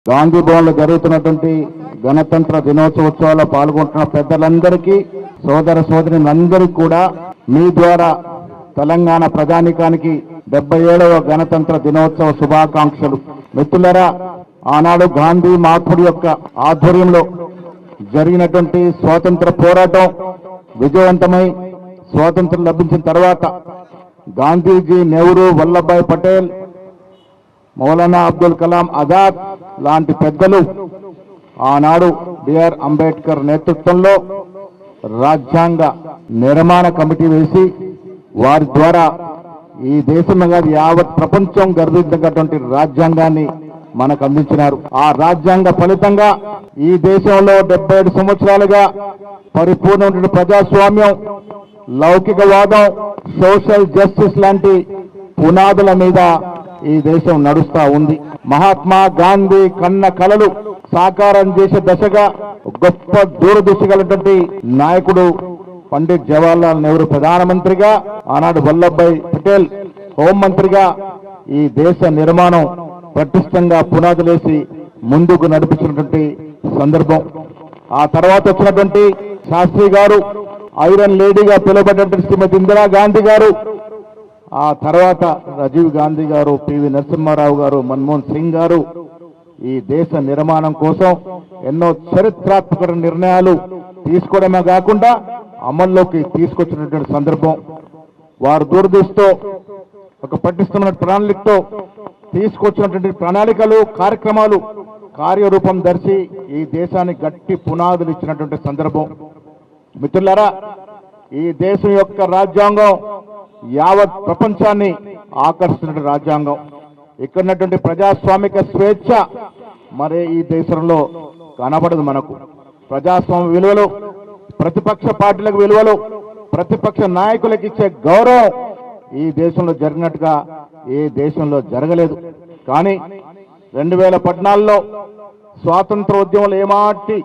గాంధీ భవన్లో జరుగుతున్నటువంటి గణతంత్ర దినోత్సవాల్లో పాల్గొంటున్న పెద్దలందరికీ సోదర సోదరులందరికీ కూడా మీ ద్వారా తెలంగాణ ప్రజానీకానికి 77వ గణతంత్ర దినోత్సవ శుభాకాంక్షలు. మిత్రులారా, ఆనాడు గాంధీ మహాత్ముడి యొక్క ఆధ్వర్యంలో జరిగినటువంటి స్వాతంత్ర పోరాటం విజయవంతమై స్వాతంత్రం లభించిన తర్వాత గాంధీజీ, నెహ్రూ, వల్లభాయ్ పటేల్, మౌలానా అబ్దుల్ కలాం ఆజాద్ లాంటి పెద్దలు ఆనాడు బిఆర్ అంబేద్కర్ నేతృత్వంలో రాజ్యాంగ నిర్మాణ కమిటీ వేసి వారి ద్వారా ఈ దేశంలో కాదు యావత్ ప్రపంచం గర్వించినటువంటి రాజ్యాంగాన్ని మనకు అందించినారు. ఆ రాజ్యాంగ ఫలితంగా ఈ దేశంలో 77 సంవత్సరాలుగా పరిపూర్ణమైన ప్రజాస్వామ్యం, లౌకికవాదం, సోషల్ జస్టిస్ లాంటి పునాదుల మీద ఈ దేశం నడుస్తా ఉంది. మహాత్మా గాంధీ కన్న కలలు సాకారం చేసే దశగా గొప్ప దూరదృష్టి కలిగినటువంటి నాయకుడు పండిట్ జవహర్లాల్ నెహ్రూ ప్రధానమంత్రిగా, ఆనాడు వల్లభాయ్ పటేల్ హోంమంత్రిగా ఈ దేశ నిర్మాణం పటిష్టంగా పునాదులేసి ముందుకు నడిపించినటువంటి సందర్భం. ఆ తర్వాత వచ్చినటువంటి శాస్త్రి గారు, ఐరన్ లేడీగా పిలువబడినటువంటి శ్రీమతి ఇందిరాగాంధీ గారు, ఆ తర్వాత రాజీవ్ గాంధీ గారు, పివి నరసింహారావు గారు, మన్మోహన్ సింగ్ గారు ఈ దేశ నిర్మాణం కోసం ఎన్నో చరిత్రాత్మక నిర్ణయాలు తీసుకోవడమే కాకుండా అమల్లోకి తీసుకొచ్చినటువంటి సందర్భం. వారు దూరదృష్టితో ఒక పటిష్టమైన ప్రణాళికతో తీసుకొచ్చినటువంటి ప్రణాళికలు, కార్యక్రమాలు కార్యరూపం ధరిచి ఈ దేశానికి గట్టి పునాదులు ఇచ్చినటువంటి సందర్భం. మిత్రులారా, ఈ దేశం యొక్క రాజ్యాంగం యావత్ ప్రపంచాన్ని ఆకర్షిస్తున్న రాజ్యాంగం. ఇక్కడ ఉన్నటువంటి ప్రజాస్వామిక స్వేచ్ఛ మరే ఈ దేశంలో కనబడదు. మనకు ప్రజాస్వామ్య విలువలు, ప్రతిపక్ష పార్టీలకు విలువలు, ప్రతిపక్ష నాయకులకు ఇచ్చే గౌరవం ఈ దేశంలో జరిగినట్టుగా ఏ దేశంలో జరగలేదు. కానీ 2014లో స్వాతంత్ర ఉద్యమంలో ఏమాటి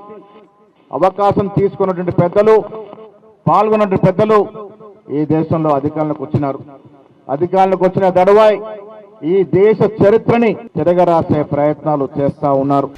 అవకాశం తీసుకున్నటువంటి పెద్దలు, పాల్గొన్నటువంటి పెద్దలు ఈ దేశంలో అధికారంలోకి వచ్చినారు. అధికారంలోకి వచ్చిన దడవాయ్ ఈ దేశ చరిత్రని తిరగరాసే ప్రయత్నాలు చేస్తా ఉన్నారు.